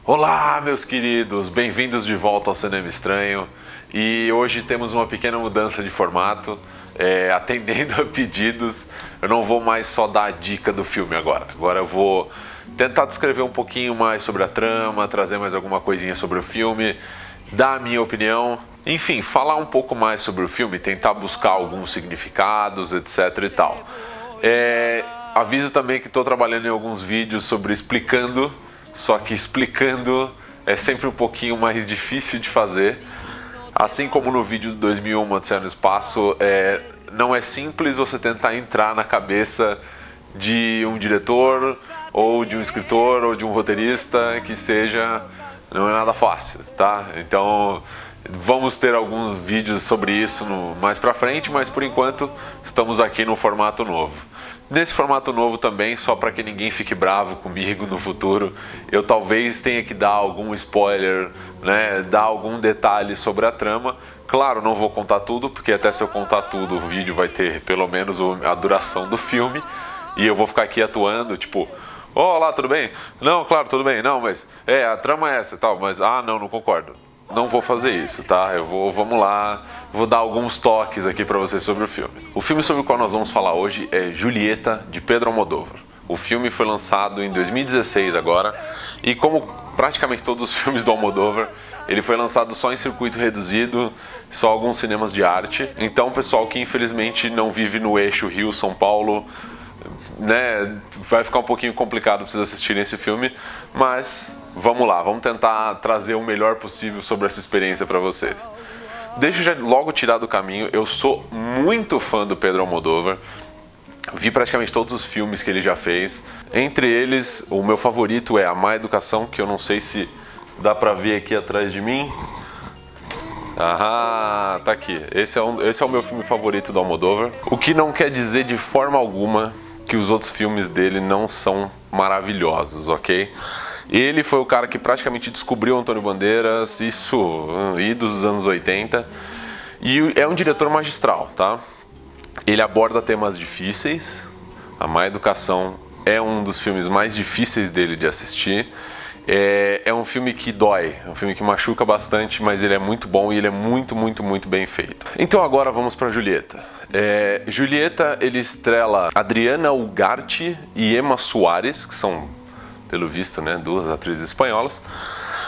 Olá, meus queridos, bem-vindos de volta ao Cinema Estranho. E hoje temos uma pequena mudança de formato, atendendo a pedidos. Eu não vou mais só dar a dica do filme agora. Agora eu vou tentar descrever um pouquinho mais sobre a trama, trazer mais alguma coisinha sobre o filme, dar a minha opinião, enfim, falar um pouco mais sobre o filme, tentar buscar alguns significados, etc e tal. Aviso também que estou trabalhando em alguns vídeos sobre explicando. Só que explicando é sempre um pouquinho mais difícil de fazer. Assim como no vídeo de 2001, Odisseia no Espaço, não é simples você tentar entrar na cabeça de um diretor, ou de um escritor, ou de um roteirista, que seja, não é nada fácil, tá? Então vamos ter alguns vídeos sobre isso mais pra frente, mas por enquanto estamos aqui no formato novo. Nesse formato novo também, só para que ninguém fique bravo comigo no futuro, eu talvez tenha que dar algum spoiler, né, dar algum detalhe sobre a trama. Claro, não vou contar tudo, porque até se eu contar tudo, o vídeo vai ter pelo menos a duração do filme, e eu vou ficar aqui atuando, tipo, olá, tudo bem? Não, claro, tudo bem, não, mas a trama é essa e tal, mas não concordo. Não vou fazer isso, tá? Vamos lá, vou dar alguns toques aqui pra vocês sobre o filme. O filme sobre o qual nós vamos falar hoje é Julieta, de Pedro Almodóvar. O filme foi lançado em 2016 agora, e como praticamente todos os filmes do Almodóvar, ele foi lançado só em circuito reduzido, só alguns cinemas de arte. Então, o pessoal que infelizmente não vive no eixo Rio-São Paulo, né, vai ficar um pouquinho complicado pra vocês assistirem esse filme, mas vamos lá, vamos tentar trazer o melhor possível sobre essa experiência para vocês. Deixa eu já logo tirar do caminho, eu sou muito fã do Pedro Almodóvar, vi praticamente todos os filmes que ele já fez, entre eles o meu favorito é A Má Educação, que eu não sei se dá pra ver aqui atrás de mim. Tá aqui, esse é o meu filme favorito do Almodóvar, o que não quer dizer de forma alguma que os outros filmes dele não são maravilhosos, ok? Ele foi o cara que praticamente descobriu Antônio Bandeiras, isso idos dos anos 80, e é um diretor magistral, tá? Ele aborda temas difíceis, A Má Educação é um dos filmes mais difíceis dele de assistir, é um filme que dói, é um filme que machuca bastante, mas ele é muito bom e ele é muito, muito, muito bem feito. Então agora vamos para Julieta. Julieta, ele estrela Adriana Ugarte e Emma Soares, que são, pelo visto, né, duas atrizes espanholas,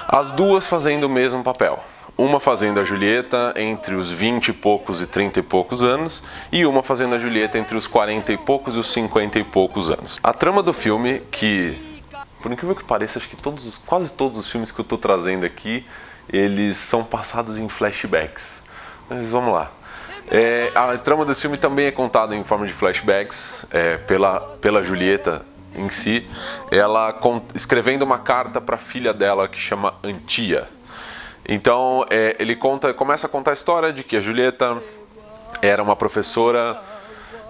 as duas fazendo o mesmo papel. Uma fazendo a Julieta entre os 20 e poucos e 30 e poucos anos, e uma fazendo a Julieta entre os 40 e poucos e os 50 e poucos anos. A trama do filme, que, por incrível que pareça, acho que quase todos os filmes que eu estou trazendo aqui, eles são passados em flashbacks. Mas vamos lá. A trama desse filme também é contada em forma de flashbacks, pela Julieta em si, ela escrevendo uma carta para a filha dela que chama Antia. Então ele começa a contar a história de que a Julieta era uma professora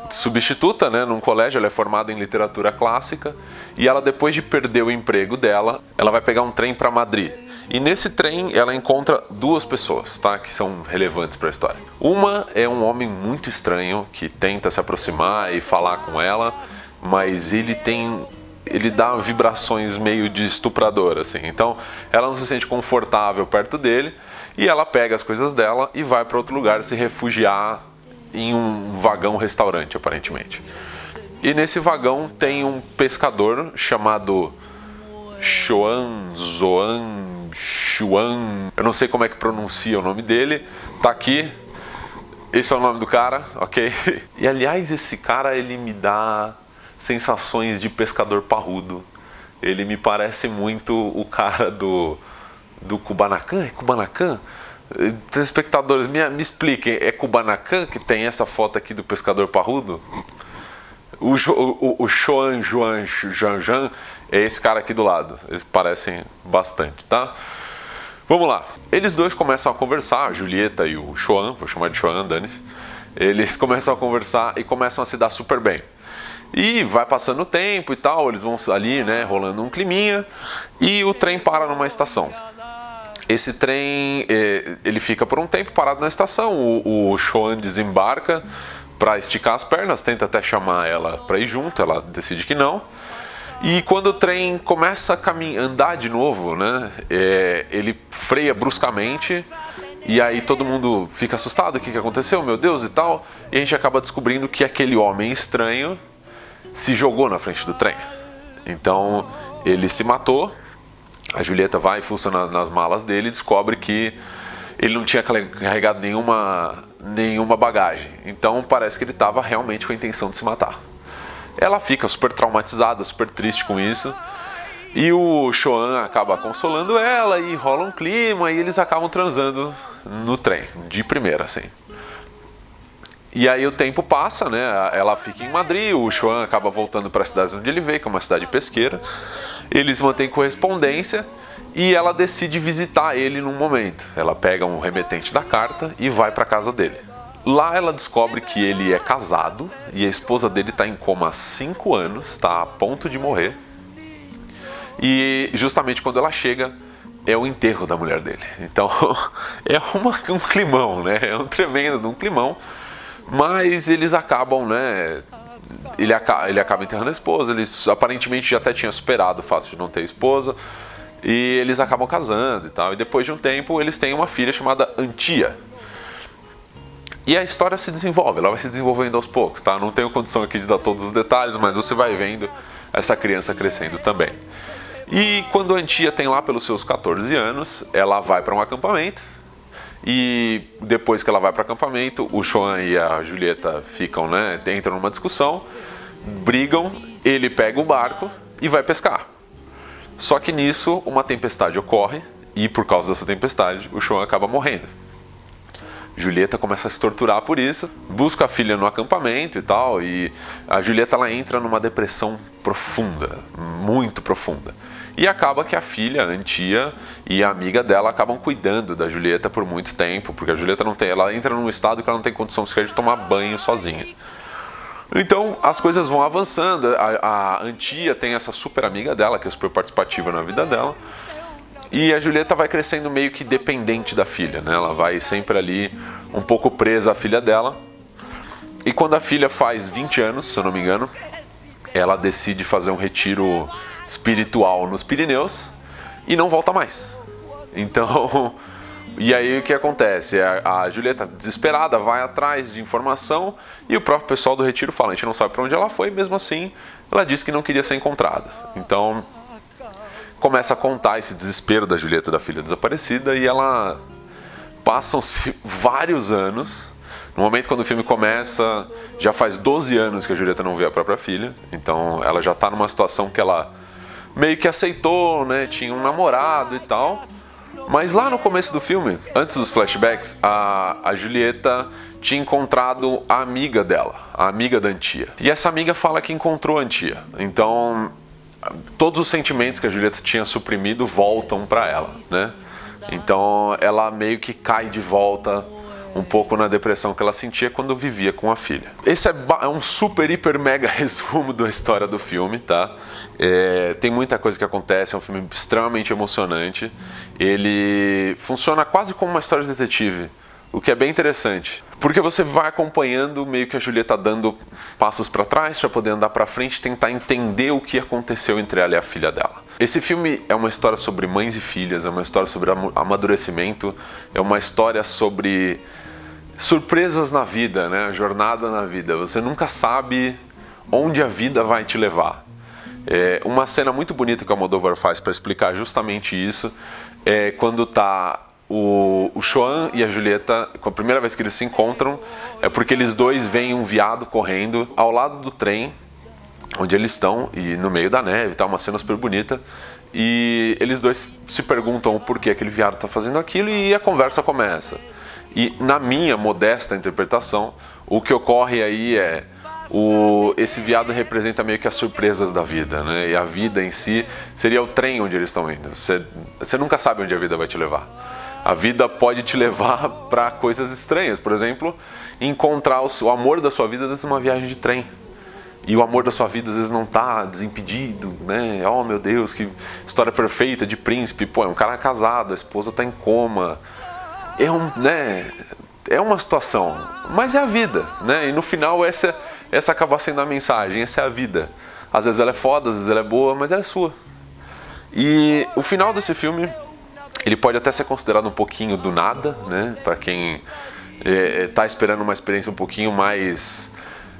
substituta, né, num colégio. Ela é formada em literatura clássica, e ela, depois de perder o emprego dela, ela vai pegar um trem para Madrid. E nesse trem ela encontra duas pessoas, tá, que são relevantes para a história. Uma é um homem muito estranho que tenta se aproximar e falar com ela, mas ele dá vibrações meio de estuprador, assim. Então ela não se sente confortável perto dele, e ela pega as coisas dela e vai para outro lugar se refugiar em um vagão restaurante, aparentemente. E nesse vagão tem um pescador chamado Xuan, eu não sei como é que pronuncia o nome dele, tá aqui, esse é o nome do cara, ok? E aliás, esse cara, ele me dá sensações de pescador parrudo. Ele me parece muito o cara do Kubanacan. É Kubanacan? Telespectadores, me expliquem, é Kubanacan que tem essa foto aqui do pescador parrudo? O Xuan é esse cara aqui do lado. Eles parecem bastante, tá? Vamos lá. Eles dois começam a conversar, a Julieta e o Xuan, vou chamar de Xuan, dane-se. Eles começam a conversar e começam a se dar super bem. E vai passando o tempo e tal, eles vão ali, né, rolando um climinha, e o trem para numa estação. Esse trem, ele fica por um tempo parado na estação, o Xuan desembarca para esticar as pernas, tenta até chamar ela para ir junto, ela decide que não. E quando o trem começa a andar de novo, né, ele freia bruscamente e aí todo mundo fica assustado, o que aconteceu, meu Deus e tal, e a gente acaba descobrindo que aquele homem estranho se jogou na frente do trem. Então ele se matou, a Julieta vai e fuça nas malas dele e descobre que ele não tinha carregado nenhuma bagagem, então parece que ele estava realmente com a intenção de se matar. Ela fica super traumatizada, super triste com isso. E o Choan acaba consolando ela e rola um clima e eles acabam transando no trem, de primeira, assim. E aí o tempo passa, né? Ela fica em Madrid, o Choan acaba voltando para a cidade onde ele veio, que é uma cidade pesqueira. Eles mantêm correspondência e ela decide visitar ele num momento. Ela pega um remetente da carta e vai para a casa dele. Lá ela descobre que ele é casado e a esposa dele está em coma há 5 anos, está a ponto de morrer. E justamente quando ela chega, é o enterro da mulher dele. Então é um climão, né? É um tremendo de um climão. Mas eles acabam, né? Ele acaba enterrando a esposa, ele aparentemente já até tinha superado o fato de não ter esposa. E eles acabam casando e tal. E depois de um tempo, eles têm uma filha chamada Antia. E a história se desenvolve, ela vai se desenvolvendo aos poucos, tá? Não tenho condição aqui de dar todos os detalhes, mas você vai vendo essa criança crescendo também. E quando a Antia tem lá pelos seus 14 anos, ela vai para um acampamento. E depois que ela vai para o acampamento, o Choan e a Julieta ficam, né? Entram numa discussão, brigam, ele pega o barco e vai pescar. Só que nisso uma tempestade ocorre e por causa dessa tempestade o Choan acaba morrendo. Julieta começa a se torturar por isso, busca a filha no acampamento e tal, e a Julieta ela entra numa depressão profunda, muito profunda. E acaba que a filha, a Antia, e a amiga dela acabam cuidando da Julieta por muito tempo, porque a Julieta ela entra num estado que ela não tem condição sequer de tomar banho sozinha. Então as coisas vão avançando, a Antia tem essa super amiga dela, que é super participativa na vida dela, e a Julieta vai crescendo meio que dependente da filha, né? Ela vai sempre ali um pouco presa à filha dela. E quando a filha faz 20 anos, se eu não me engano, ela decide fazer um retiro espiritual nos Pirineus e não volta mais. Então, e aí o que acontece? A Julieta, desesperada, vai atrás de informação e o próprio pessoal do retiro fala, a gente não sabe para onde ela foi, mesmo assim, ela disse que não queria ser encontrada. Então começa a contar esse desespero da Julieta, da filha desaparecida, e ela passam-se vários anos. No momento quando o filme começa, já faz 12 anos que a Julieta não vê a própria filha, então ela já está numa situação que ela meio que aceitou, né? Tinha um namorado e tal. Mas lá no começo do filme, antes dos flashbacks, a Julieta tinha encontrado a amiga dela, a amiga da Antia. E essa amiga fala que encontrou a Antia. Então todos os sentimentos que a Julieta tinha suprimido voltam para ela, né? Então ela meio que cai de volta um pouco na depressão que ela sentia quando vivia com a filha. Esse é um super, hiper, mega resumo da história do filme, tá? Tem muita coisa que acontece, é um filme extremamente emocionante. Ele funciona quase como uma história de detetive, o que é bem interessante. Porque você vai acompanhando meio que a Julieta dando passos para trás para poder andar para frente, tentar entender o que aconteceu entre ela e a filha dela. Esse filme é uma história sobre mães e filhas, é uma história sobre amadurecimento, é uma história sobre surpresas na vida, né? Jornada na vida. Você nunca sabe onde a vida vai te levar. Uma cena muito bonita que o Almodóvar faz para explicar justamente isso é quando tá o Choan e a Julieta, a primeira vez que eles se encontram, é porque eles dois veem um veado correndo ao lado do trem onde eles estão, e no meio da neve, tá uma cena super bonita, e eles dois se perguntam por que aquele veado está fazendo aquilo, e a conversa começa. E na minha modesta interpretação, o que ocorre aí é esse veado representa meio que as surpresas da vida, né? E a vida em si seria o trem onde eles estão indo. Você nunca sabe onde a vida vai te levar. A vida pode te levar para coisas estranhas, por exemplo, encontrar o amor da sua vida dentro de uma viagem de trem. E o amor da sua vida às vezes não está desimpedido, né? Oh meu Deus, que história perfeita de príncipe. Pô, é um cara casado, a esposa está em coma. É uma situação, mas é a vida, né? E no final essa acaba sendo a mensagem, essa é a vida. Às vezes ela é foda, às vezes ela é boa, mas ela é sua. E o final desse filme, ele pode até ser considerado um pouquinho do nada, né? Para quem tá esperando uma experiência um pouquinho mais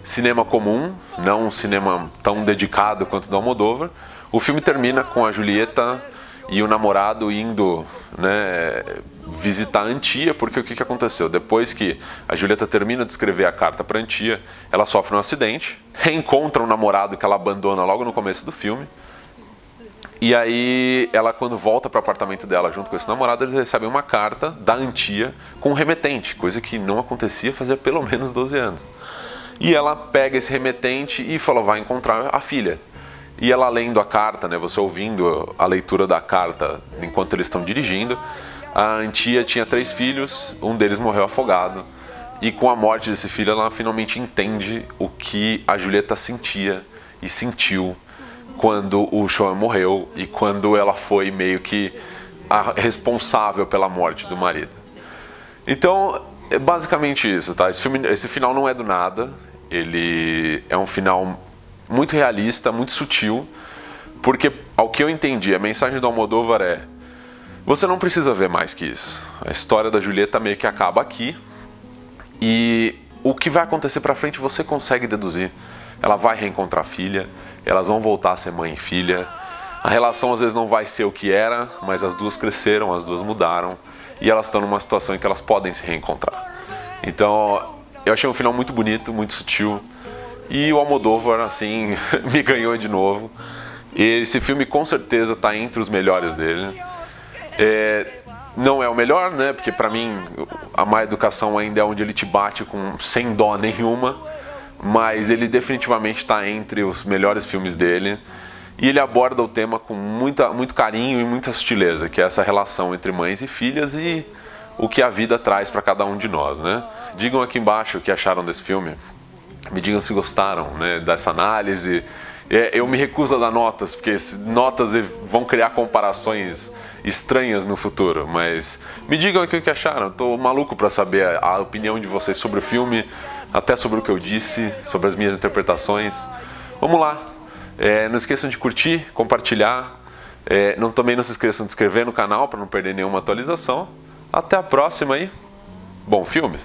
cinema comum, não um cinema tão dedicado quanto o do Almodóvar. O filme termina com a Julieta e o namorado indo, né, visitar a Antía, porque o que aconteceu? Depois que a Julieta termina de escrever a carta para a Antía, ela sofre um acidente, reencontra um namorado que ela abandona logo no começo do filme. E aí, ela quando volta para o apartamento dela junto com esse namorado, eles recebem uma carta da Antía com um remetente, coisa que não acontecia fazia pelo menos 12 anos. E ela pega esse remetente e fala, vai encontrar a filha. E ela lendo a carta, né, você ouvindo a leitura da carta enquanto eles estão dirigindo, a Antía tinha 3 filhos, um deles morreu afogado. E com a morte desse filho, ela finalmente entende o que a Julieta sentia e sentiu quando o Sean morreu e quando ela foi meio que a responsável pela morte do marido. Então, é basicamente isso, tá? Esse final não é do nada, ele é um final muito realista, muito sutil, porque, ao que eu entendi, a mensagem do Almodóvar é: você não precisa ver mais que isso. A história da Julieta meio que acaba aqui, e o que vai acontecer pra frente você consegue deduzir. Ela vai reencontrar a filha, elas vão voltar a ser mãe e filha. A relação às vezes não vai ser o que era, mas as duas cresceram, as duas mudaram, e elas estão numa situação em que elas podem se reencontrar. Então, eu achei um final muito bonito, muito sutil, e o Almodóvar, assim, me ganhou de novo. Esse filme com certeza está entre os melhores dele. Não é o melhor, né? Porque pra mim a Má Educação ainda é onde ele te bate sem dó nenhuma, mas ele definitivamente está entre os melhores filmes dele. E ele aborda o tema com muito carinho e muita sutileza, que é essa relação entre mães e filhas e o que a vida traz para cada um de nós, né? Digam aqui embaixo o que acharam desse filme. Me digam se gostaram, né, dessa análise. Eu me recuso a dar notas, porque notas vão criar comparações estranhas no futuro, mas me digam aqui o que acharam. Estou maluco para saber a opinião de vocês sobre o filme, até sobre o que eu disse, sobre as minhas interpretações. Vamos lá, não esqueçam de curtir, compartilhar, também não se esqueçam de se inscrever no canal para não perder nenhuma atualização. Até a próxima aí, bom filme!